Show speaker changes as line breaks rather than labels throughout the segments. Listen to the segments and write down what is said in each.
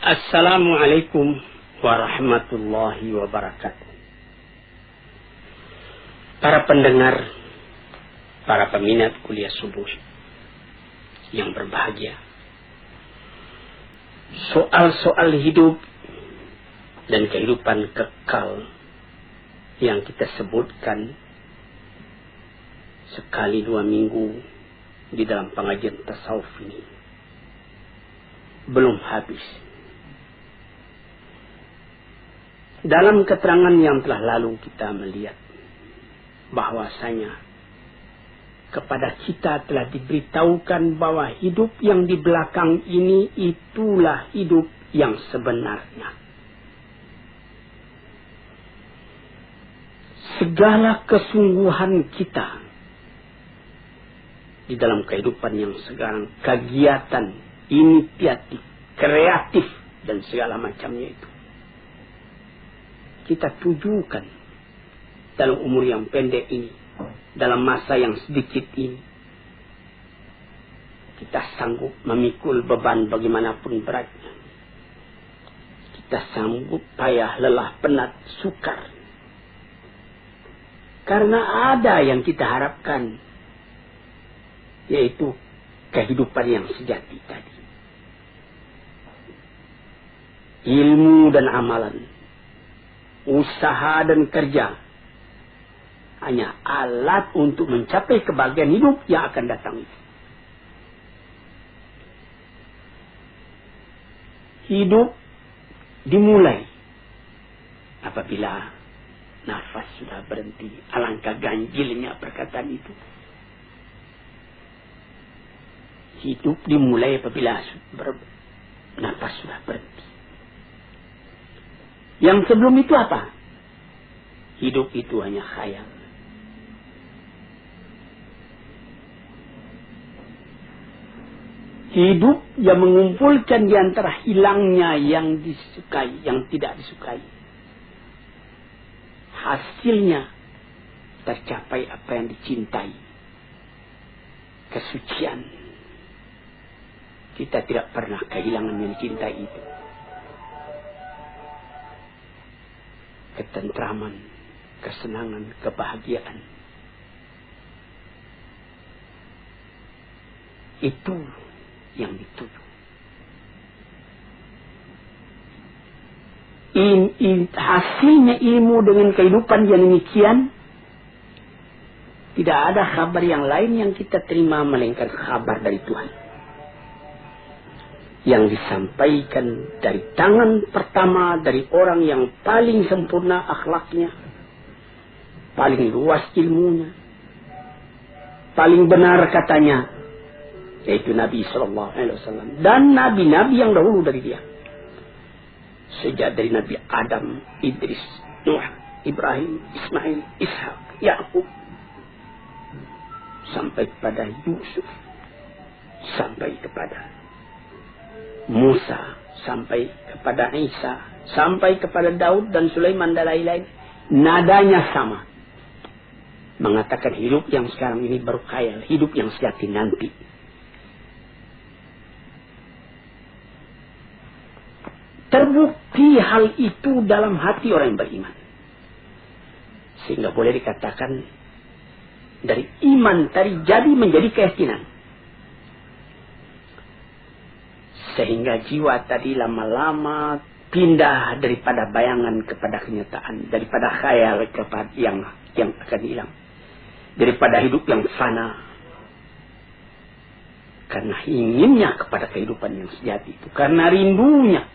Assalamualaikum warahmatullahi wabarakatuh. Para pendengar, para peminat kuliah subuh yang berbahagia. Soal-soal hidup dan kehidupan kekal yang kita sebutkan sekali 2 minggu di dalam pengajian tasawuf ini belum habis. Dalam keterangan yang telah lalu kita melihat bahwasanya kepada kita telah diberitahukan bahwa hidup yang di belakang ini itulah hidup yang sebenarnya. Segala kesungguhan kita di dalam kehidupan yang sekarang, kegiatan, inisiatif, kreatif, dan segala macamnya itu, kita tujukan dalam umur yang pendek ini, dalam masa yang sedikit ini. Kita sanggup memikul beban bagaimanapun beratnya. Kita sanggup payah, lelah, penat, sukar. Karena ada yang kita harapkan, yaitu kehidupan yang sejati tadi. Ilmu dan amalan, usaha dan kerja hanya alat untuk mencapai kebahagiaan hidup yang akan datang. Hidup dimulai apabila nafas sudah berhenti. Alangkah ganjilnya perkataan itu. Hidup dimulai apabila nafas sudah berhenti. Yang sebelum itu apa? Hidup itu hanya khayal. Hidup yang mengumpulkan di antara hilangnya yang disukai, yang tidak disukai. Hasilnya tercapai apa yang dicintai. Kesucian. Kita tidak pernah kehilangan yang dicintai itu. Ketentraman, kesenangan, kebahagiaan. Itu yang dituju. Hasilnya ilmu dengan kehidupan yang demikian, tidak ada kabar yang lain yang kita terima melainkan kabar dari Tuhan. Yang disampaikan dari tangan pertama dari orang yang paling sempurna akhlaknya, paling luas ilmunya, paling benar katanya, yaitu Nabi SAW dan nabi-nabi yang dahulu dari dia. Sejak dari Nabi Adam, Idris, Nuh, Ibrahim, Ismail, Ishak, Yakub, sampai kepada Yusuf, sampai kepada Musa, sampai kepada Isa, sampai kepada Daud dan Sulaiman dan lain-lain. Nadanya sama. Mengatakan hidup yang sekarang ini baru khayal, hidup yang sejati nanti. Terbukti hal itu dalam hati orang yang beriman. Sehingga boleh dikatakan dari iman tadi jadi menjadi keyakinan. Sehingga jiwa tadi lama-lama pindah daripada bayangan kepada kenyataan, daripada khayal kepada yang akan hilang, daripada hidup yang fana, karena inginnya kepada kehidupan yang sejati itu, karena rindunya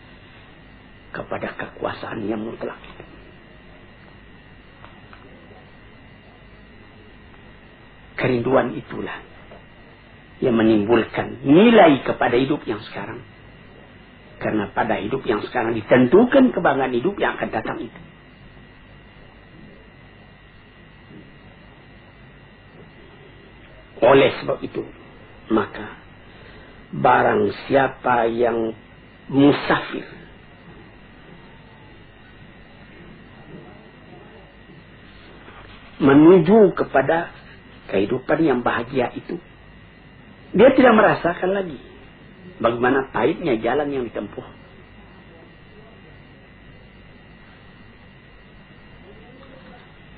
kepada kekuasaan yang mutlak itu. Kerinduan itulah yang menimbulkan nilai kepada hidup yang sekarang. Karena pada hidup yang sekarang ditentukan kebanggaan hidup yang akan datang itu. Oleh sebab itu, maka barang siapa yang musafir menuju kepada kehidupan yang bahagia itu, dia tidak merasakan lagi bagaimana pahitnya jalan yang ditempuh.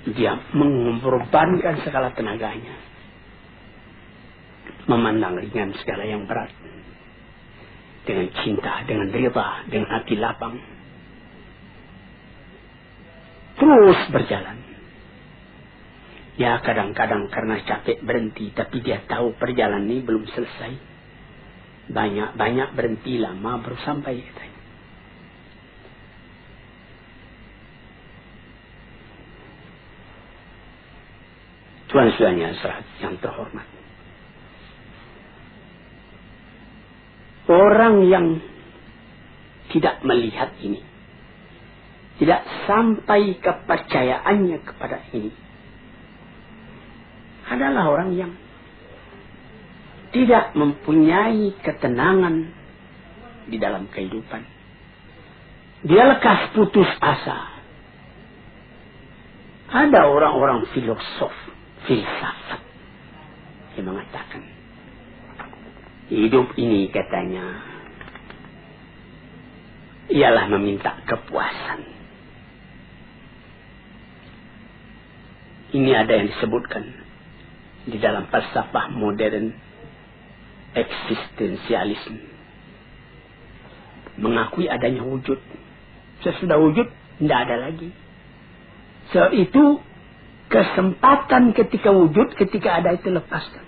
Dia mengorbankan segala tenaganya, memandang ringan segala yang berat, dengan cinta, dengan rida, dengan hati lapang, terus berjalan. Ya kadang-kadang karena capek berhenti, tapi dia tahu perjalanan ini belum selesai. Banyak berhenti, lama baru sampai, katanya. Tuan-tuannya yang terhormat, orang yang tidak melihat ini, tidak sampai kepercayaannya kepada ini, adalah orang yang tidak mempunyai ketenangan di dalam kehidupan. Dia lekas putus asa. Ada orang-orang filsafat yang mengatakan, hidup ini, katanya, ialah meminta kepuasan. Ini ada yang disebutkan di dalam falsafah modern, eksistensialisme. Mengakui adanya wujud. Sesudah wujud, tidak ada lagi. Itu kesempatan ketika wujud, ketika ada itu lepaskan.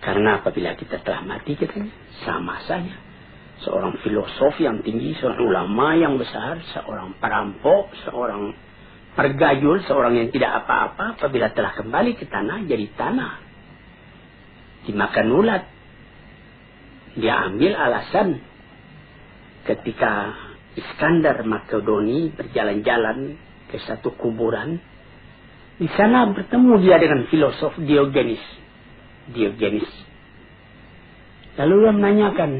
Karena apabila kita telah mati, katanya, sama saja. Seorang filosof yang tinggi, seorang ulama yang besar, seorang perampok, seorang pergayul, seorang yang tidak apa-apa, apabila telah kembali ke tanah, jadi tanah. Dimakan ulat. Dia ambil alasan ketika Iskandar Makedoni berjalan-jalan ke satu kuburan. Di sana bertemu dia dengan filosof Diogenes. Lalu dia menanyakan,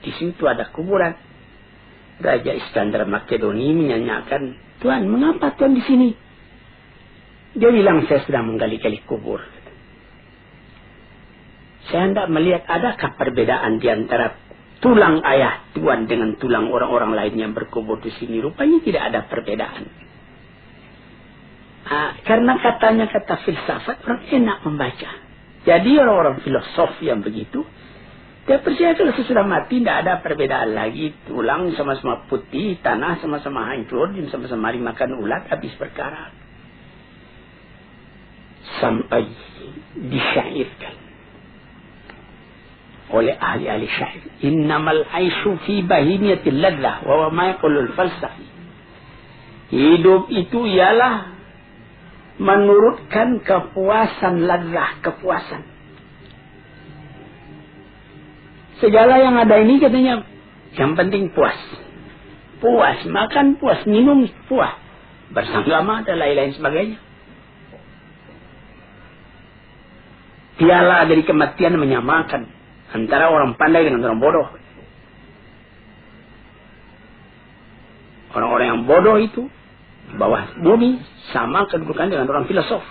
di situ ada kuburan. Raja Iskandar Makedoni menanyakan, Tuan, mengapa Tuan di sini? Dia bilang, saya sedang menggali-gali kubur. Saya hendak melihat adakah perbedaan di antara tulang ayah Tuan dengan tulang orang-orang lain yang berkubur di sini. Rupanya tidak ada perbedaan. Karena katanya kata filsafat, orang enak membaca. Jadi orang-orang filosof yang begitu, dia percaya kalau sesudah mati tidak ada perbedaan lagi. Tulang sama-sama putih, tanah sama-sama hancur, sama-sama dimakan ulat, habis perkara. Sampai disyairkan oleh ahli-ahli syair, innamal aisyu fi bahimiyatil ladzah wa ma yaqulul falsafi. Hidup itu ialah menurutkan kepuasan ladzah, kepuasan. Segala yang ada ini, katanya, yang penting puas. Puas makan, puas minum, puas bersanggama dan lain-lain sebagainya. Piala dari kematian menyamakan antara orang pandai dengan orang bodoh. Orang-orang yang bodoh itu di bawah bumi sama kedudukan dengan orang filosof.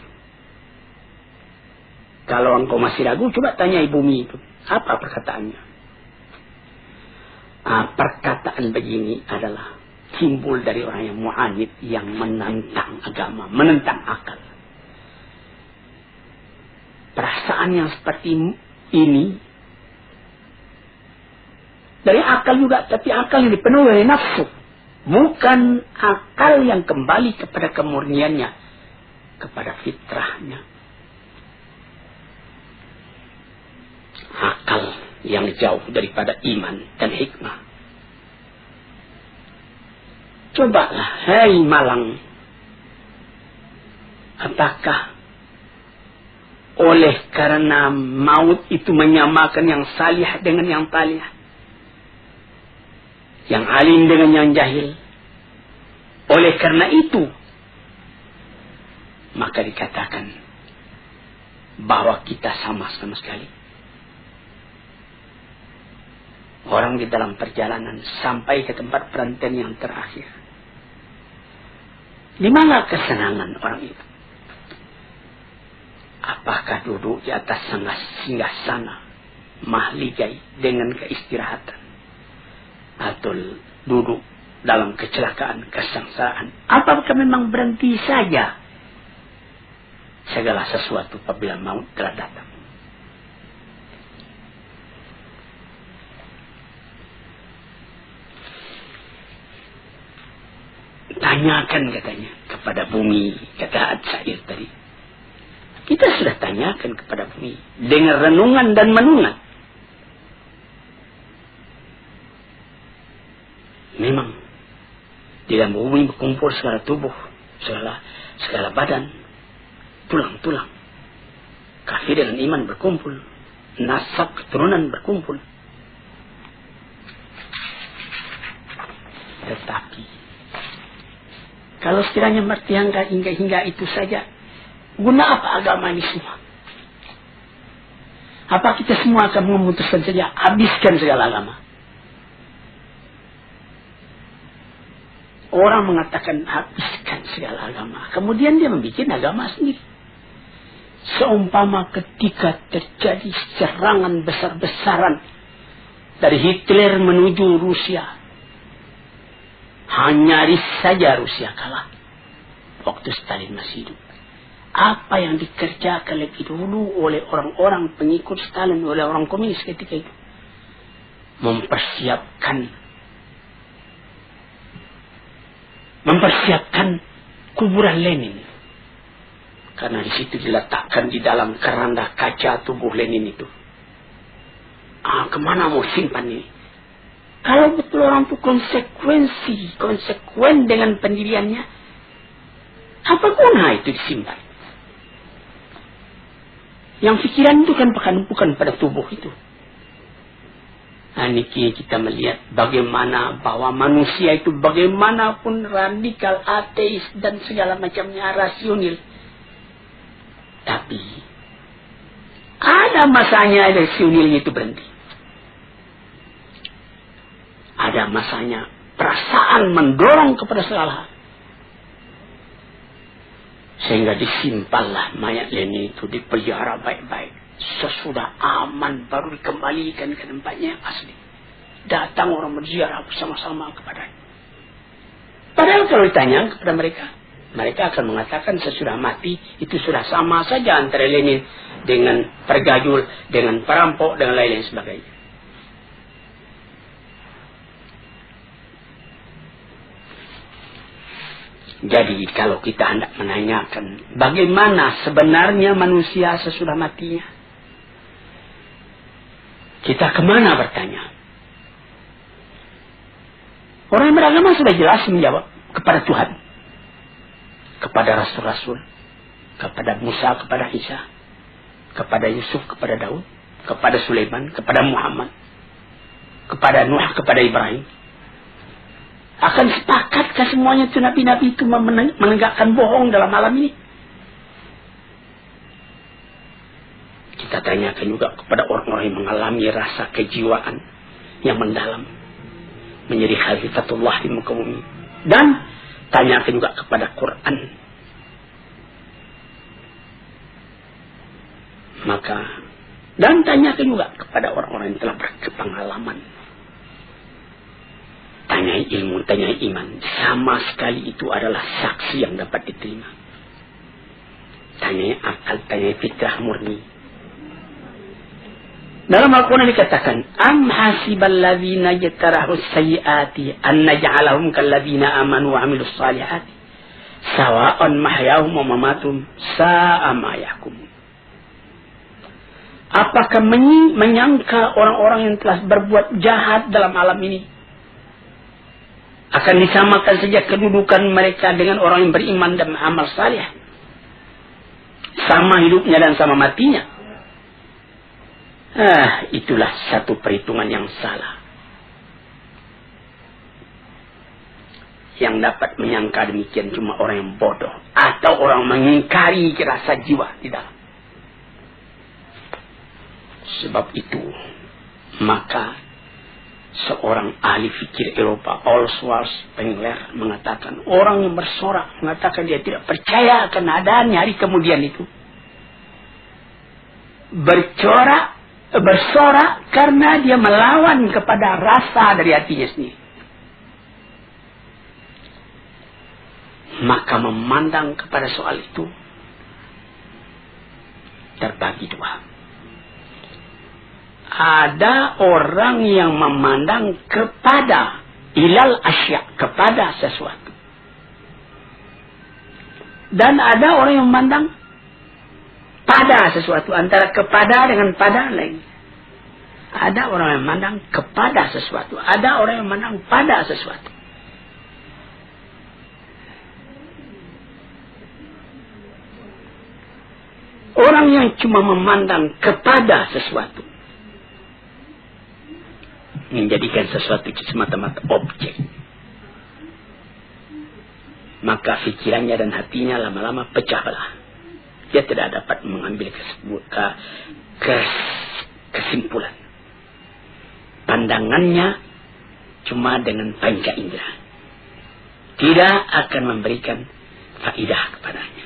Kalau engkau masih ragu, coba tanyai bumi itu. Apa perkataannya? Perkataan begini adalah timbul dari orang yang mu'anid, yang menentang agama, menentang akal. Perasaan yang seperti ini dari akal juga, tapi akal yang dipenuhi oleh nafsu. Bukan akal yang kembali kepada kemurniannya, kepada fitrahnya. Akal yang jauh daripada iman dan hikmah. Cobalah, hai Malang, apakah oleh karena maut itu menyamakan yang salih dengan yang talih, yang alim dengan yang jahil? Oleh karena itu, maka dikatakan bahwa kita sama-sama sekali. Orang di dalam perjalanan sampai ke tempat perantauan yang terakhir. Di mana kesenangan orang itu? Apakah duduk di atas singgasana mahligai dengan keistirahatan, atau duduk dalam kecelakaan, kesengsaraan. Apakah memang berhenti saja segala sesuatu apabila maut telah datang? Tanyakan katanya kepada bumi, kata Syair tadi. Kita sudah tanyakan kepada bumi dengan renungan dan menungan. Memang di dalam bumi berkumpul segala tubuh, segala badan, tulang-tulang. Kafir dengan iman berkumpul, nasab keturunan berkumpul. Tetapi kalau sekiranya bertiangga hingga itu saja, guna apa agama ini semua? Apa kita semua akan memutuskan saja habiskan segala agama? Orang mengatakan habiskan segala agama, kemudian dia membuat agama sendiri. Seumpama ketika terjadi serangan besar-besaran dari Hitler menuju Rusia, nyaris saja Rusia kalah waktu Stalin masih hidup. Apa yang dikerjakan lebih dulu oleh orang-orang pengikut Stalin, oleh orang komunis ketika itu, mempersiapkan kuburan Lenin. Karena di situ diletakkan di dalam keranda kaca tubuh Lenin itu. Kemana mau simpan ini? Kalau betul orang itu konsekuen dengan pendiriannya, apa guna itu disimpan? Yang pikiran itu kan bukan pada tubuh itu. Niki kita melihat bagaimana bahwa manusia itu bagaimanapun radikal, ateis dan segala macamnya rasional. Tapi ada masanya rasionalnya itu berhenti. Ada masanya perasaan mendorong kepada segala hal. Sehingga disimpanlah mayat Lenin itu, dipelihara baik-baik. Sesudah aman baru dikembalikan ke tempatnya yang asli. Datang orang berziarah bersama-sama kepadanya. Padahal kalau ditanya kepada mereka, mereka akan mengatakan sesudah mati itu sudah sama saja antara Lenin dengan pergajul, dengan perampok, dengan lain-lain sebagainya. Jadi kalau kita hendak menanyakan bagaimana sebenarnya manusia sesudah matinya, kita kemana bertanya? Orang yang beragama sudah jelas menjawab kepada Tuhan, kepada Rasul-Rasul, kepada Musa, kepada Isa, kepada Yusuf, kepada Daud, kepada Sulaiman, kepada Muhammad, kepada Nuh, kepada Ibrahim. Akan sepakatkah semuanya itu nabi-nabi itu menegakkan bohong dalam alam ini? Kita tanyakan juga kepada orang-orang yang mengalami rasa kejiwaan yang mendalam, menjadi khalifatullah di muka bumi. Dan tanyakan juga kepada Quran. Dan tanyakan juga kepada orang-orang yang telah berpengalaman. Tanyai ilmu, tanyai iman. Sama sekali itu adalah saksi yang dapat diterima. Tanyai akal, tanyai fitrah murni. Dalam Al-Quran dikatakan, Am hasibal ladhina yatarahus sayyiati an naj'alahum kalladhina amanu wa amilus salihati sawa'an mahyahum wa mamatum sa'a ma yahkumun. Apakah menyangka orang-orang yang telah berbuat jahat dalam alam ini akan disamakan saja kedudukan mereka dengan orang yang beriman dan amal salih? Sama hidupnya dan sama matinya. Itulah satu perhitungan yang salah. Yang dapat menyangka demikian cuma orang yang bodoh atau orang mengingkari rasa jiwa di dalam. Sebab itu, maka seorang ahli fikir Eropa, Oswald Spengler, mengatakan orang yang bersorak, mengatakan dia tidak percaya akan adanya hari kemudian itu, bersorak karena dia melawan kepada rasa dari hatinya sendiri. maka memandang kepada soal itu terbagi dua. Ada orang yang memandang kepada ilal asya, kepada sesuatu. Dan ada orang yang memandang pada sesuatu, antara kepada dengan pada lain. Ada orang yang memandang kepada sesuatu, ada orang yang memandang pada sesuatu. Orang yang cuma memandang kepada sesuatu, menjadikan sesuatu semata-mata objek, maka pikirannya dan hatinya lama-lama pecah belah. Dia tidak dapat mengambil kesimpulan. Pandangannya cuma dengan panca indera, tidak akan memberikan faidah kepadanya.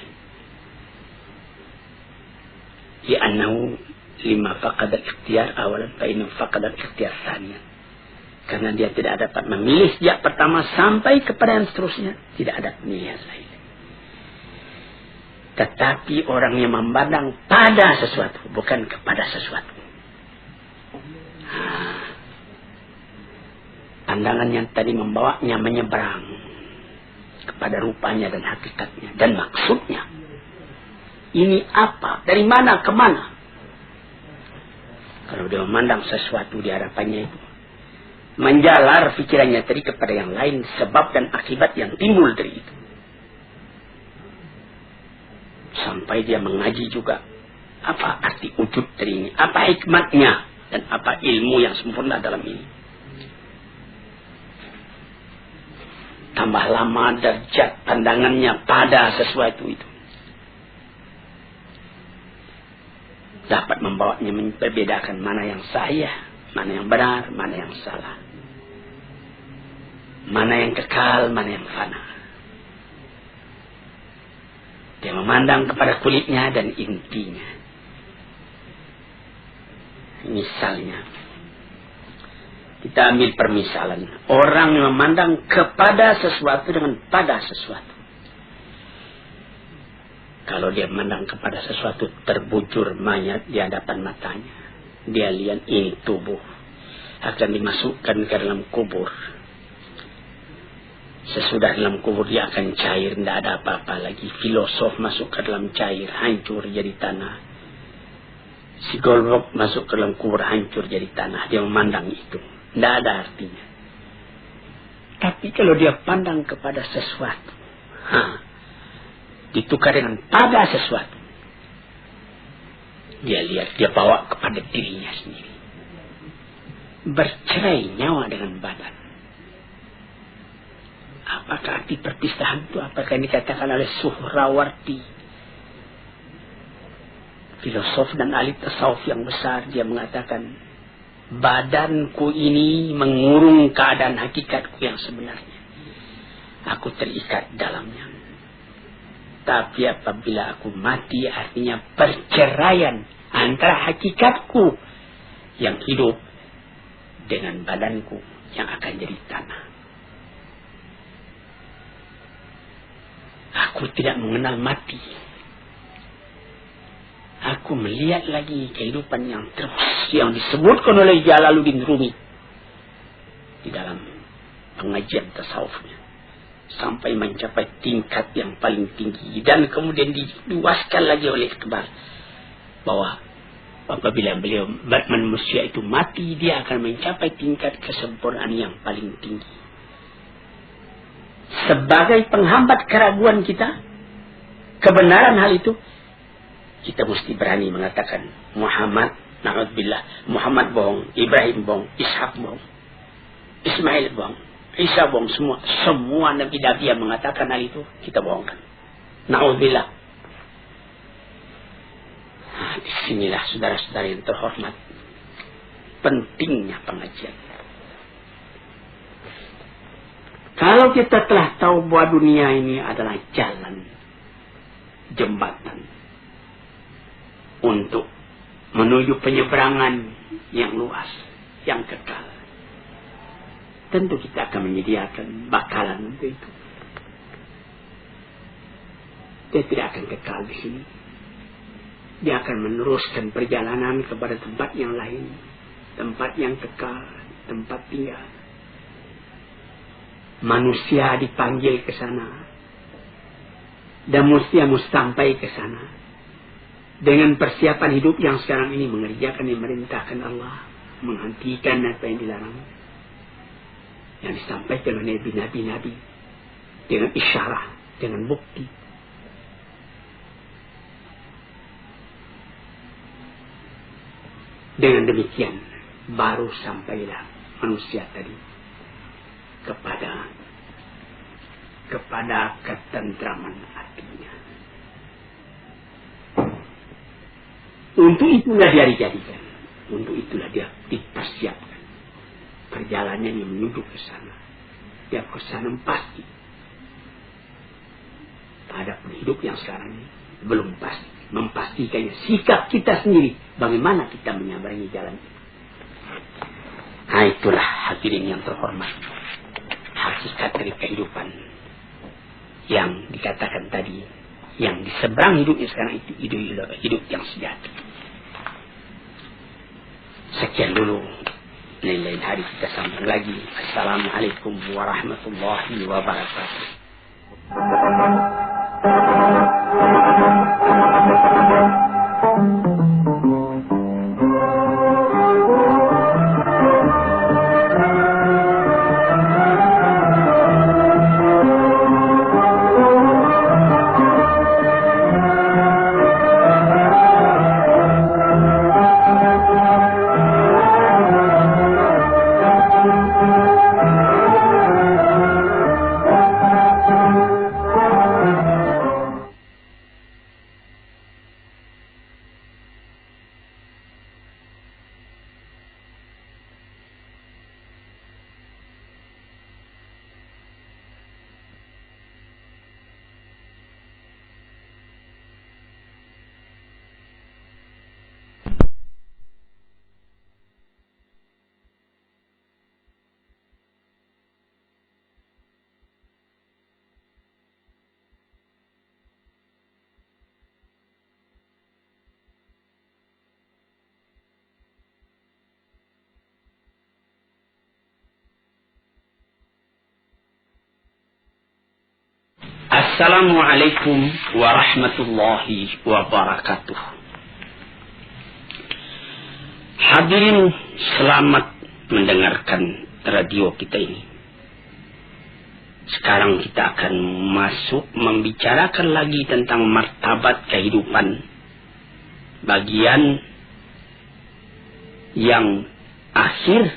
Li'annahu lima faqad al-ikhtiyar awalan fa innahu faqad al-ikhtiyar tsaniyan. Karena dia tidak dapat memilih sejak pertama sampai kepada yang seterusnya, tidak ada pilihan lain. Tetapi orang yang memandang pada sesuatu, bukan kepada sesuatu. Pandangan yang tadi membawanya menyeberang kepada rupanya dan hakikatnya dan maksudnya. Ini apa? Dari mana ke mana? Kalau dia memandang sesuatu di hadapannya itu, menjalar pikirannya tadi kepada yang lain, sebab dan akibat yang timbul dari itu. Sampai dia mengaji juga, apa arti wujud dari ini, apa hikmatnya, dan apa ilmu yang sempurna dalam ini. Tambah lama derajat pandangannya pada sesuatu itu, dapat membawanya membedakan mana yang sahih, mana yang benar, mana yang salah, mana yang kekal, mana yang fana. Dia memandang kepada kulitnya dan intinya. Misalnya, kita ambil permisalan orang yang memandang kepada sesuatu dengan pada sesuatu. Kalau dia memandang kepada sesuatu, terbujur mayat di hadapan matanya, dia lihat ini tubuh akan dimasukkan ke dalam kubur. Sesudah dalam kubur dia akan cair, tidak ada apa-apa lagi. Filosof masuk ke dalam cair, hancur jadi tanah. Psikolog masuk ke dalam kubur, hancur jadi tanah. Dia memandang itu, tidak ada artinya. Tapi kalau dia pandang kepada sesuatu, ditukar dengan pada sesuatu, dia lihat, dia bawa kepada dirinya sendiri. Bercerai nyawa dengan badan. Apakah arti perpisahan itu? Apakah yang dikatakan oleh Suhrawardi, filosof dan ahli tasawuf yang besar? Dia mengatakan, badanku ini mengurung keadaan hakikatku yang sebenarnya. Aku terikat dalamnya. Tapi apabila aku mati, artinya perceraian antara hakikatku yang hidup dengan badanku yang akan jadi tanah. Aku tidak mengenal mati. Aku melihat lagi kehidupan yang terus, yang disebutkan oleh Jalaluddin Rumi di dalam pengajian tasawufnya, sampai mencapai tingkat yang paling tinggi, dan kemudian diluaskan lagi oleh Iqbal bahwa apabila beliau manusia itu mati, dia akan mencapai tingkat kesempurnaan yang paling tinggi. Sebagai penghambat keraguan kita, kebenaran hal itu, kita mesti berani mengatakan Muhammad, na'udzubillah, Muhammad bohong, Ibrahim bohong, Ishak bohong, Ismail bohong, Isa bohong, semua nabi-nabi yang mengatakan hal itu kita bohongkan. Na'udzubillah. Disinilah saudara-saudara yang terhormat, pentingnya pengajian. Kalau kita telah tahu bahwa dunia ini adalah jalan, jembatan untuk menuju penyeberangan yang luas, yang kekal, tentu kita akan menyediakan bakalan untuk itu. dia tidak akan kekal di sini. Dia akan meneruskan perjalanan kepada tempat yang lain, tempat yang kekal, tempat tinggal. Manusia dipanggil ke sana, dan manusia mesti sampai ke sana dengan persiapan hidup yang sekarang ini, mengerjakan yang merintahkan Allah, menghentikan apa yang dilarang, yang disampaikan oleh nabi-nabi dengan isyarat, dengan bukti. Dengan demikian baru sampailah manusia tadi kepada ketentraman hatinya. Untuk itulah dia dijadikan, untuk itulah dia dipersiapkan perjalanan yang menuju ke sana. Dia ke sana pasti. Adapun hidup yang sekarang ini belum pasti. Memastikannya sikap kita sendiri, bagaimana kita menyabarangi jalan itu. Nah, itulah hadirin yang terhormat, hakikat dari kehidupan yang dikatakan tadi, yang di seberang hidupnya sekarang itu hidup yang sejati. Sekian dulu, lain-lain hari kita sambung lagi. Assalamualaikum warahmatullahi wabarakatuh. Assalamualaikum warahmatullahi wabarakatuh. Hadirin, selamat mendengarkan radio kita ini. Sekarang kita akan masuk membicarakan lagi tentang martabat kehidupan, bagian yang akhir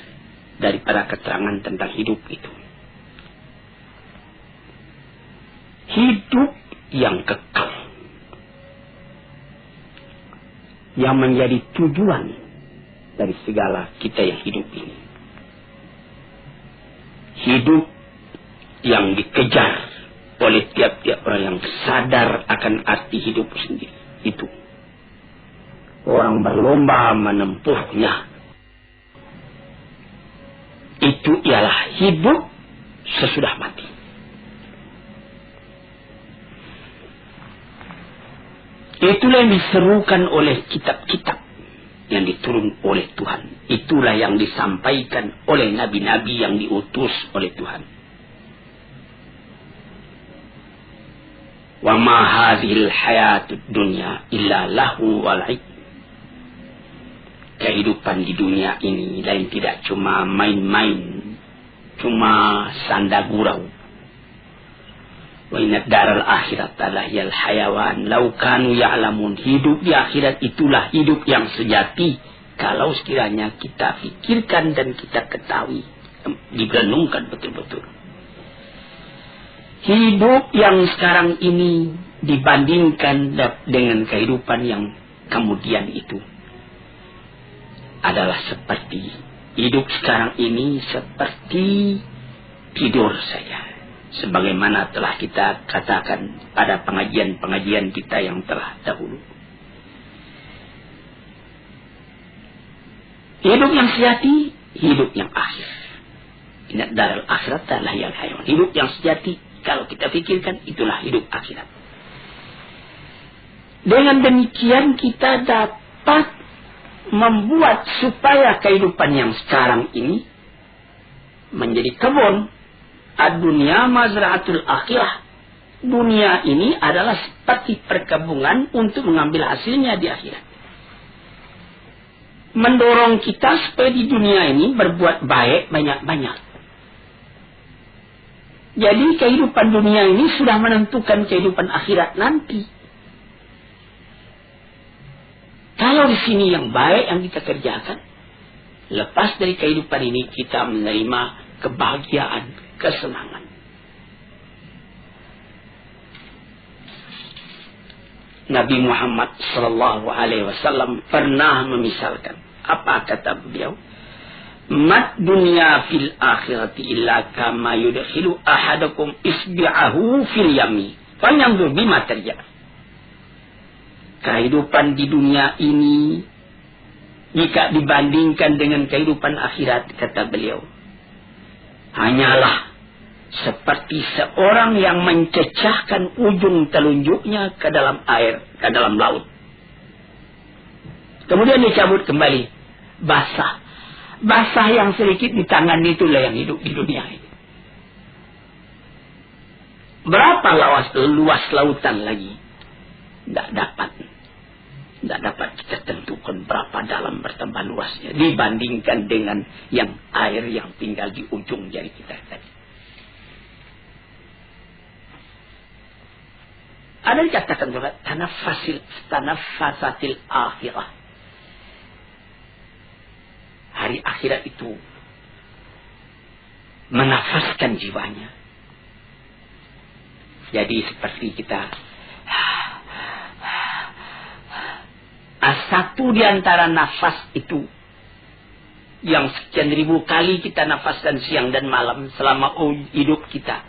daripada keterangan tentang hidup itu. Hidup yang kekal, yang menjadi tujuan dari segala kita yang hidup ini. Hidup yang dikejar oleh tiap-tiap orang yang sadar akan arti hidup sendiri. Itu orang berlomba menempuhnya. Itu ialah hidup sesudah mati. Itulah yang diserukan oleh kitab-kitab yang diturun oleh Tuhan. Itulah yang disampaikan oleh nabi-nabi yang diutus oleh Tuhan. Wa ma hadhil hayatud dunya illa lahu wa la'ib. Kehidupan di dunia ini lain tidak cuma main-main, cuma sanda gurau. Wa inna daral akhirat lahiyal hayawan law kanu ya'lamun. Hidup di akhirat itulah hidup yang sejati kalau sekiranya kita fikirkan dan kita ketahui, direnungkan betul-betul. Hidup yang sekarang ini dibandingkan dengan kehidupan yang kemudian itu adalah seperti hidup sekarang ini seperti tidur saja. Sebagaimana telah kita katakan pada pengajian-pengajian kita yang telah dahulu. Hidup yang sejati, hidup yang akhir. Inna daral akhirat lahiyal hayawan. Hidup yang sejati, kalau kita fikirkan, itulah hidup akhirat. Dengan demikian kita dapat membuat supaya kehidupan yang sekarang ini menjadi kebun. Ad-dunya mazra'atul akhirah. Dunia ini adalah seperti perkebunan untuk mengambil hasilnya di akhirat. Mendorong kita supaya di dunia ini berbuat baik banyak-banyak. Jadi kehidupan dunia ini sudah menentukan kehidupan akhirat nanti. Kalau di sini yang baik yang kita kerjakan, lepas dari kehidupan ini kita menerima kebahagiaan, kesenangan. Nabi Muhammad sallallahu alaihi wasallam pernah memisalkan. Apa kata beliau? Mat dunya fil akhirati illa kama yudkhilu ahadakum isbi'ahu fil yami. Fanyanzur bima terjadi. Kehidupan di dunia ini jika dibandingkan dengan kehidupan akhirat, kata beliau, hanyalah seperti seorang yang mencecahkan ujung telunjuknya ke dalam air, ke dalam laut. Kemudian dicabut kembali, basah. Basah yang sedikit di tangan itulah yang hidup di dunia ini. Berapa luas lautan lagi? Tidak dapat kita tentukan berapa dalam bertambah luasnya dibandingkan dengan yang air yang tinggal di ujung jari kita tadi. Ada dikatakan juga tanaffasatil akhirah. Hari akhirat itu menafaskan jiwanya. Jadi seperti kita satu di antara nafas itu yang sekian ribu kali kita nafaskan siang dan malam selama hidup kita.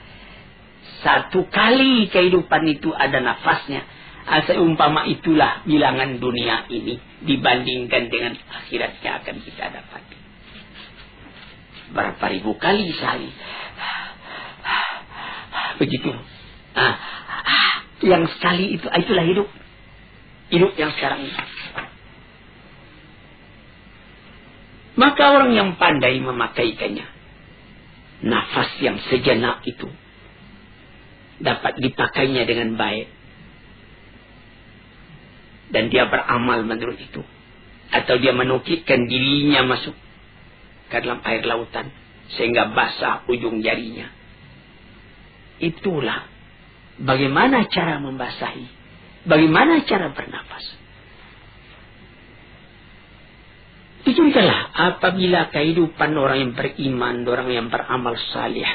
Satu kali kehidupan itu ada nafasnya. Seumpama itulah bilangan dunia ini dibandingkan dengan akhirat yang akan kita dapati. Berapa ribu kali sehari. Begitu. Yang sekali itu, itulah hidup. Hidup yang sekarang ini. Maka orang yang pandai memakaikannya, nafas yang sejenak itu dapat dipakainya dengan baik. Dan dia beramal menurut itu. Atau dia menukikkan dirinya masuk ke dalam air lautan sehingga basah ujung jarinya. Itulah bagaimana cara membasahi, bagaimana cara bernafas. Begitulah apabila kehidupan orang yang beriman, orang yang beramal salih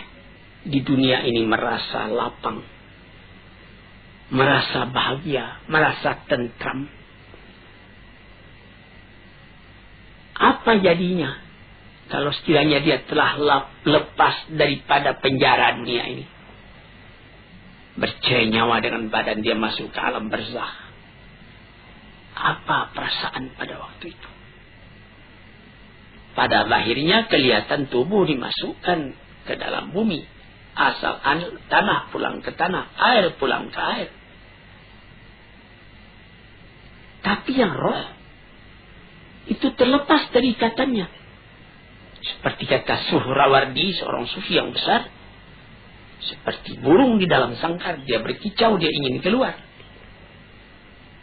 di dunia ini merasa lapang, merasa bahagia, merasa tentram. Apa jadinya kalau sekiranya dia telah lepas daripada penjara dunia ini? Bercerai nyawa dengan badan dia masuk ke alam barzakh. Apa perasaan pada waktu itu? Pada akhirnya kelihatan tubuh dimasukkan ke dalam bumi. Asal tanah pulang ke tanah, air pulang ke air. Tapi yang roh itu terlepas dari ikatannya. Seperti kata Suhrawardi, seorang sufi yang besar. Seperti burung di dalam sangkar, dia berkicau, dia ingin keluar.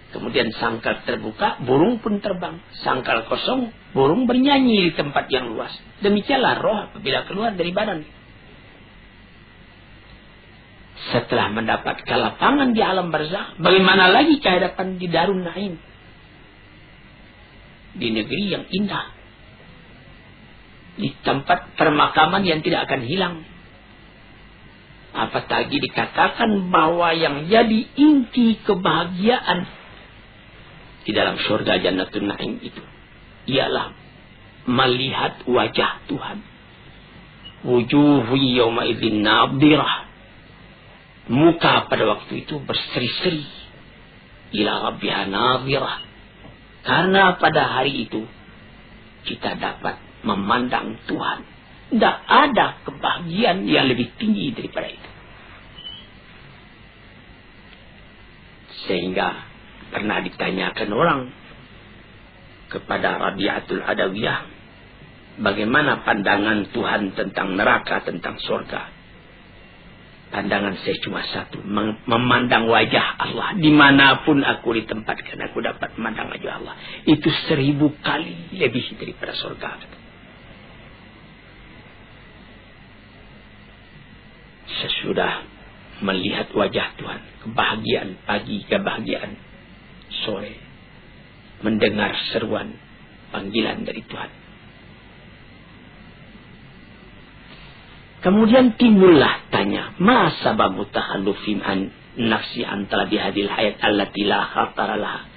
Kemudian sangkar terbuka, burung pun terbang. Sangkar kosong, burung bernyanyi di tempat yang luas. Demikianlah roh apabila keluar dari badan. Setelah mendapat kelapangan di alam barzakh, bagaimana lagi kehadapan di Darun Naim? Di negeri yang indah. Di tempat permakaman yang tidak akan hilang. Apalagi dikatakan bahwa yang jadi inti kebahagiaan di dalam surga Jannatul Naim itu ialah melihat wajah Tuhan. Wujuhu yawma idzin nadhirah. Muka pada waktu itu berseri-seri. Ila rabbiha nadhirah. Karena pada hari itu kita dapat memandang Tuhan. Tidak ada kebahagiaan yang lebih tinggi daripada itu. Sehingga Pernah ditanyakan orang kepada Rabi'atul Adawiyah, bagaimana pandangan Tuhan tentang neraka, tentang surga? Pandangan saya cuma satu, memandang wajah Allah. Dimanapun aku ditempatkan, aku dapat memandang wajah Allah. Itu 1000 kali lebih daripada surga. Sesudah melihat wajah Tuhan, kebahagiaan pagi, kebahagiaan sore, mendengar seruan panggilan dari Tuhan. Kemudian timbullah tanya, ma sababu takhallufin an nafsi antara bihadil hayat allati la khatara laha.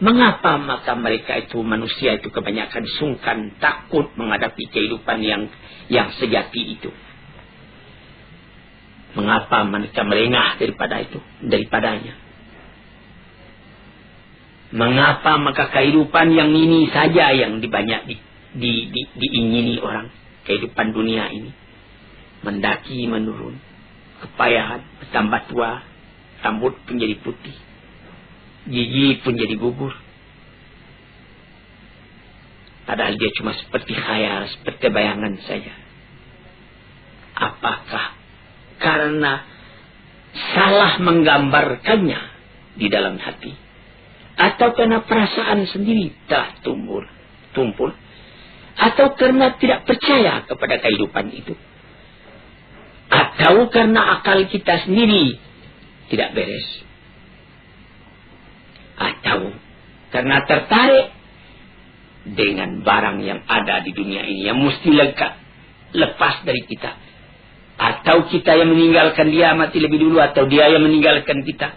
Mengapa maka mereka itu, manusia itu kebanyakan sungkan, takut menghadapi kehidupan yang sejati itu? Mengapa mereka melengah daripadanya? Mengapa maka kehidupan yang ini saja yang diingini orang, kehidupan dunia ini, mendaki menurun, kepayahan, bertambah tua, rambut pun jadi putih, gigi pun jadi gugur. Padahal dia cuma seperti khayal, seperti bayangan saja. Apakah karena salah menggambarkannya di dalam hati, atau karena perasaan sendiri telah tumpul, atau karena tidak percaya kepada kehidupan itu, atau karena akal kita sendiri tidak beres, atau karena tertarik dengan barang yang ada di dunia ini yang mesti lepas dari kita, atau kita yang meninggalkan dia mati lebih dulu, atau dia yang meninggalkan kita.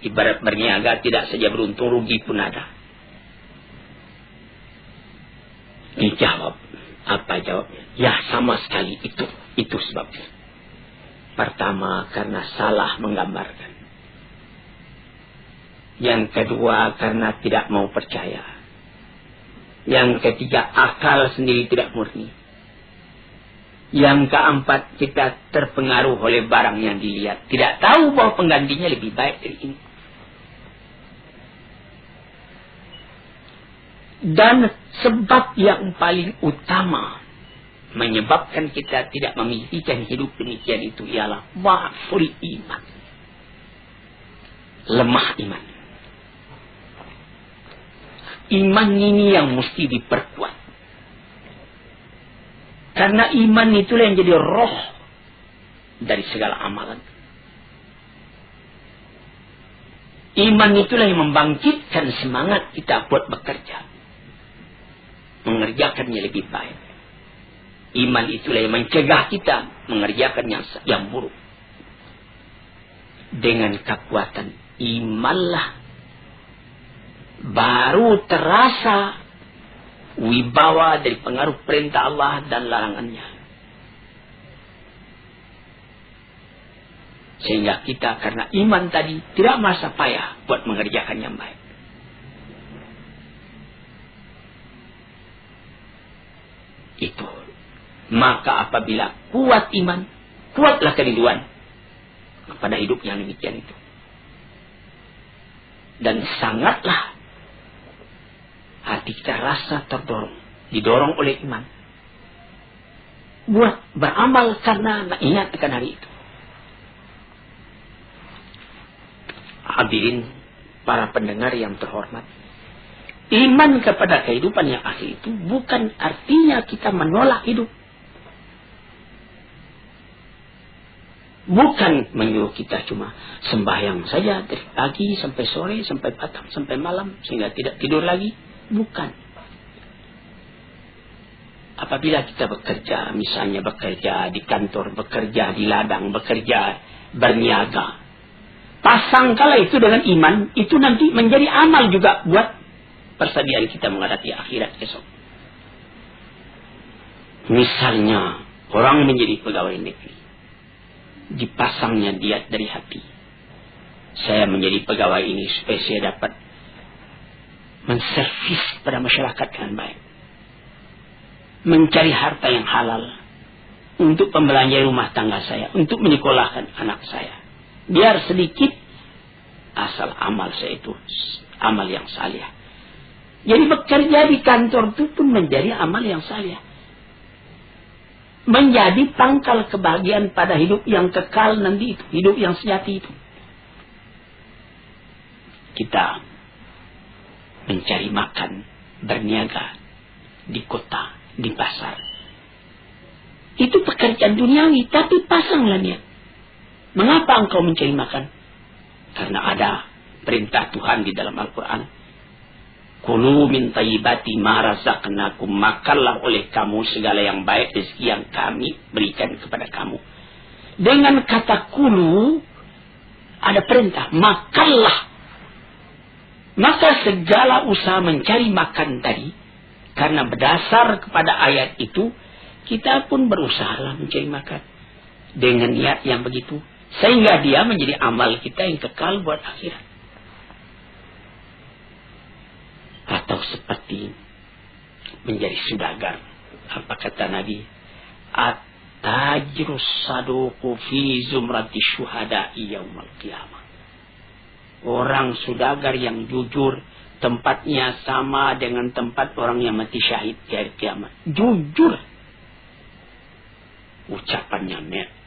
Ibarat berniaga, tidak saja beruntung, rugi pun ada. Dijawab. Apa jawabnya? Ya, sama sekali itu sebabnya. Pertama, karena salah menggambarkan. Yang kedua, karena tidak mau percaya. Yang ketiga, akal sendiri tidak murni. Yang keempat, kita terpengaruh oleh barang yang dilihat, tidak tahu bahwa penggantinya lebih baik dari ini. Dan sebab yang paling utama menyebabkan kita tidak memilikikan hidup demikian itu ialah dha'ful iman, lemah iman. Iman ini yang mesti diperkuat. Karena iman itulah yang jadi roh dari segala amalan. Iman itulah yang membangkitkan semangat kita buat bekerja, mengerjakannya lebih baik. Iman itulah yang mencegah kita mengerjakan yang buruk. Dengan kekuatan imanlah baru terasa wibawa dari pengaruh perintah Allah dan larangannya. Sehingga kita karena iman tadi tidak merasa payah buat mengerjakan yang baik. Itu. Maka apabila kuat iman, kuatlah kerinduan kepada hidup yang demikian itu. Dan sangatlah hati kita rasa terdorong, didorong oleh iman buat beramal karena ingat akan hari itu. Hadirin para pendengar yang terhormat, iman kepada kehidupan yang akhir itu bukan artinya kita menolak hidup. Bukan menyuruh kita cuma sembahyang saja dari pagi sampai sore, sampai petang, sampai malam, sehingga tidak tidur lagi. Bukan. Apabila kita bekerja, misalnya bekerja di kantor, bekerja di ladang, bekerja berniaga, pasangkala itu dengan iman, itu nanti menjadi amal juga buat persediaan kita menghadapi akhirat esok. Misalnya orang menjadi pegawai negeri, dipasangnya diat dari hati, saya menjadi pegawai ini supaya saya dapat menservis pada masyarakat dengan baik, mencari harta yang halal untuk pembelanja rumah tangga saya, untuk menyekolahkan anak saya, biar sedikit asal amal saya itu amal yang saleh. Jadi bekerja di kantor itu pun menjadi amal yang saleh. Menjadi pangkal kebahagiaan pada hidup yang kekal nanti itu, hidup yang sejati itu. Kita mencari makan, berniaga di kota, di pasar. Itu pekerjaan duniawi, tapi pasanglah niat. Mengapa engkau mencari makan? Karena ada perintah Tuhan di dalam Al-Quran. Kulu min tayyibati ma razaqnakum, makanlah oleh kamu segala yang baik rezeki yang kami berikan kepada kamu. Dengan kata kulu ada perintah, makanlah. Maka segala usaha mencari makan tadi, karena berdasar kepada ayat itu, kita pun berusaha mencari makan dengan niat yang begitu, sehingga dia menjadi amal kita yang kekal buat akhirat. Atau seperti menjadi saudagar. Apa kata Nabi? At-tajrus saduqu fi zumrati syuhada'i yaumal qiyamah. Orang saudagar yang jujur, tempatnya sama dengan tempat orang yang mati syahid di hari kiamat. Jujur. Ucapannya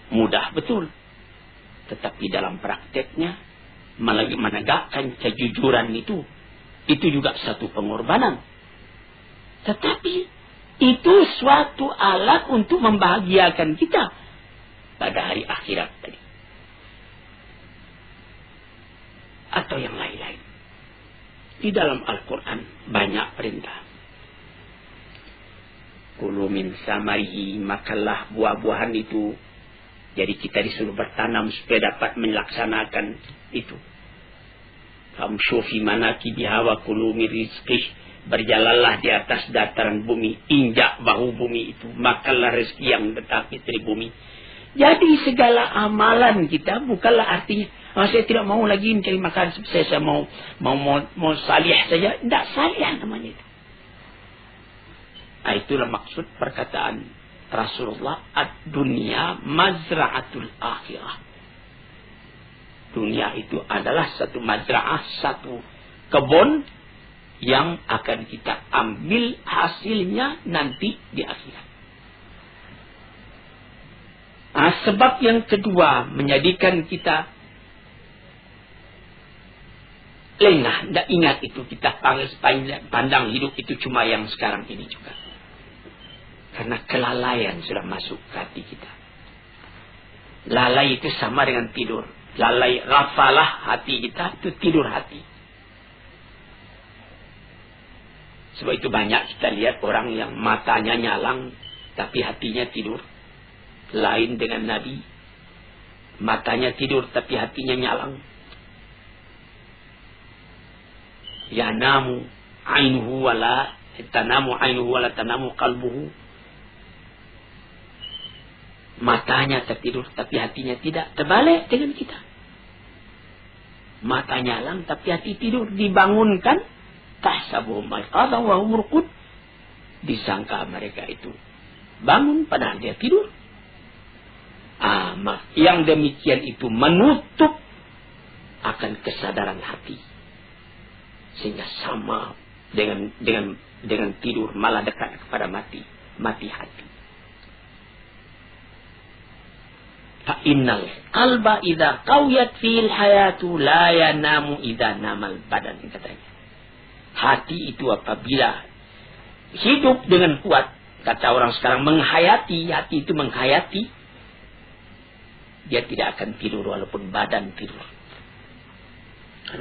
mudah betul. Tetapi dalam prakteknya menegakkan kejujuran itu juga satu pengorbanan. Tetapi itu suatu alat untuk membahagiakan kita pada hari akhirat tadi. Atau yang lain-lain. Di dalam Al-Quran banyak perintah. Kulu min samarihi, makanlah buah-buahan itu. Jadi kita disuruh bertanam supaya dapat melaksanakan itu. Famshu fi manakibiha wa kulu min rizqih, berjalanlah di atas dataran bumi, injak bahu bumi itu, makanlah rezeki yang tetap dari bumi. Jadi segala amalan kita bukanlah artinya saya tidak mau lagi mencari makan, saya mau salih saja. Tidak salih namanya itu. Itulah maksud perkataan Rasulullah, ad-dunya mazra'atul akhirah. Dunia itu adalah satu mazra'ah, satu kebun yang akan kita ambil hasilnya nanti di akhirat. Sebab yang kedua menjadikan kita lengah, tidak ingat itu, kita pandang hidup itu cuma yang sekarang ini juga. Karena kelalaian sudah masuk ke hati kita. Lalai itu sama dengan tidur. Lalai, rafalah hati kita, itu tidur hati. Sebab itu banyak kita lihat orang yang matanya nyalang, tapi hatinya tidur. Lain dengan Nabi. Matanya tidur, tapi hatinya nyalang. Yanamu ainuhu wala tanamu qalbuhu. Matanya tertidur, tapi hatinya tidak. Terbalik dengan kita. Mata nyalang, tapi hati tidur. Dibangunkan. Tahsabuhum aiqadhan wa hum ruqud. Disangka mereka itu bangun, padahal dia tidur. Yang demikian itu menutup akan kesadaran hati. Sehingga sama dengan tidur, malah dekat kepada mati hati. Fa'innal qalba idza qawiyat fil hayatu la yanamu idza namal badan, katanya. Hati itu apabila hidup dengan kuat, kata orang sekarang menghayati, hati itu menghayati, dia tidak akan tidur walaupun badan tidur.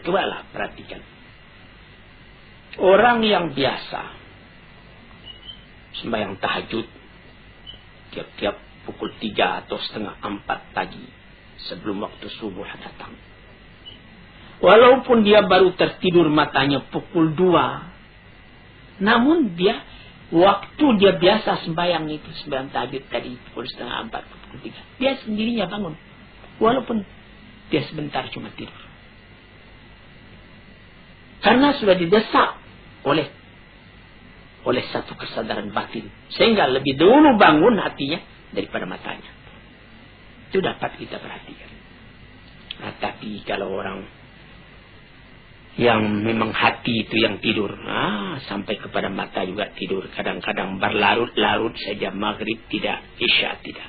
Cobalah perhatikan. Orang yang biasa sembahyang tahajud tiap-tiap pukul 3 atau setengah 4 pagi sebelum waktu subuh datang. Walaupun dia baru tertidur matanya pukul 2, namun dia waktu dia biasa sembahyang itu, sembahyang tahajud tadi pukul setengah 4, pukul 3, dia sendirinya bangun. Walaupun dia sebentar cuma tidur. Karena sudah didesak oleh satu kesadaran batin, sehingga lebih dulu bangun hatinya daripada matanya. Itu dapat kita perhatikan. Tapi kalau orang yang memang hati itu yang tidur. Sampai kepada mata juga tidur. Kadang-kadang berlarut-larut saja, maghrib tidak, isya tidak.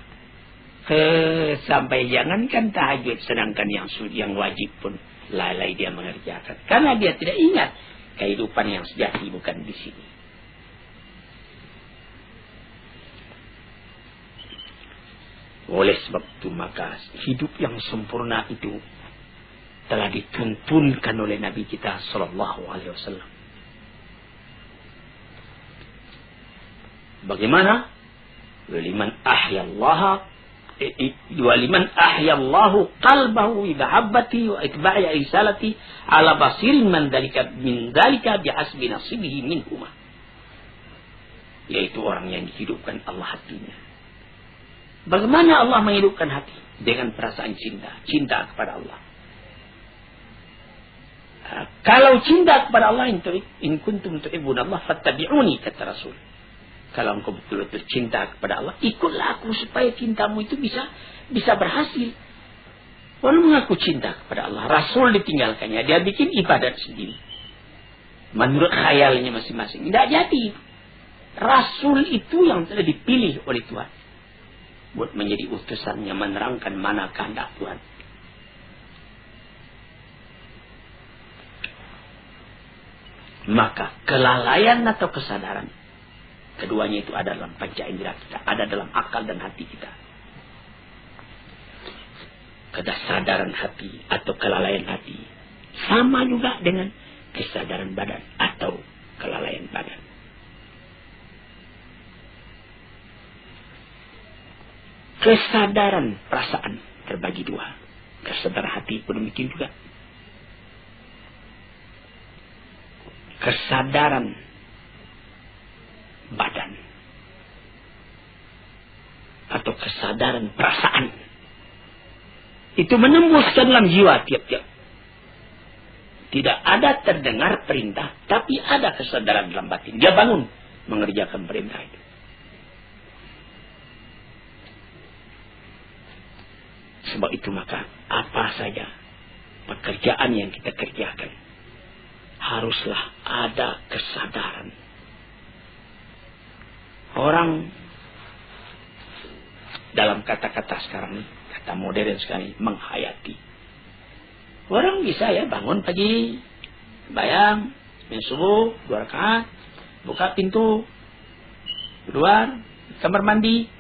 Sampai jangankan tahajud, sedangkan yang wajib pun lalai dia mengerjakan. Karena dia tidak ingat kehidupan yang sejati bukan di sini. Oleh sebab itu maka hidup yang sempurna itu telah dituntunkan oleh Nabi kita sallallahu alaihi wasallam. Bagaimana? Waliman ahyallahu qalbahu bi mahabbati wa itba'i risalati ala basirin min dzalika bihasbi nasibihi minhuma. Yaitu orang yang dihidupkan Allah hatinya. Bagaimana Allah menghidupkan hati? Dengan perasaan cinta kepada Allah. Kalau cinta kepada Allah, in kuntum tuhibbunallah fattabi'uni, kata Rasul. Kalau engkau betul-betul cinta kepada Allah, ikutlah aku supaya cintamu itu bisa berhasil. Walau mengaku cinta kepada Allah, Rasul ditinggalkannya, dia bikin ibadat sendiri. Menurut khayalnya masing-masing. Tidak jadi. Rasul itu yang telah dipilih oleh Tuhan buat menjadi utusannya, menerangkan mana kehendak Tuhan. Maka kelalaian atau kesadaran, keduanya itu ada dalam panca indera kita, ada dalam akal dan hati kita. Kesadaran hati atau kelalaian hati sama juga dengan kesadaran badan atau kelalaian badan. Kesadaran perasaan terbagi dua. Kesadaran hati pun demikian juga. Kesadaran badan atau kesadaran perasaan itu menembus ke dalam jiwa tiap-tiap. Tidak ada terdengar perintah, tapi ada kesadaran dalam batin. Dia bangun mengerjakan perintah itu. Sebab itu maka apa saja pekerjaan yang kita kerjakan haruslah ada kesadaran. Orang dalam kata-kata sekarang ini, kata modern sekali, menghayati. Orang bisa ya bangun pagi, bayang, subuh, 2 rakaat, buka pintu, keluar, kamar mandi.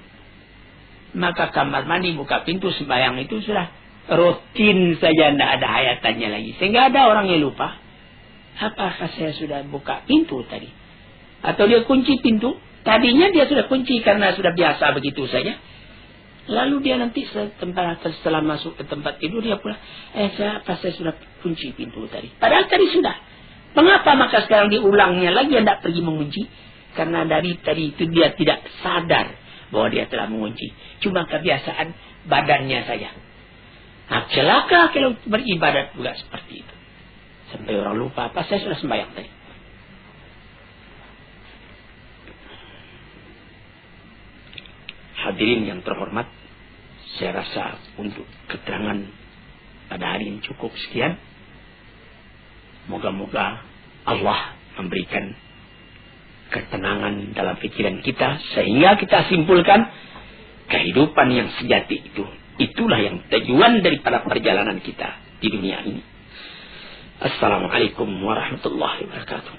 Maka kamar mandi, buka pintu, sembahyang itu sudah rutin saja, tidak ada hayatannya lagi. Sehingga ada orang yang lupa, apakah saya sudah buka pintu tadi? Atau dia kunci pintu, tadinya dia sudah kunci karena sudah biasa begitu saja. Lalu dia nanti setelah masuk ke tempat tidur, dia pula, saya sudah kunci pintu tadi. Padahal tadi sudah. Mengapa maka sekarang diulangnya lagi, tidak pergi mengunci? Karena dari tadi itu dia tidak sadar bahwa dia telah mengunci. Cuma kebiasaan badannya saja. Nah, celaka kalau beribadat juga seperti itu. Sampai orang lupa, saya sudah sembahyang tadi. Hadirin yang terhormat, saya rasa untuk keterangan pada hari ini cukup sekian. Moga-moga Allah memberikan ketenangan dalam pikiran kita, sehingga kita simpulkan kehidupan yang sejati itu, itulah yang tujuan daripada perjalanan kita di dunia ini. Assalamualaikum warahmatullahi wabarakatuh.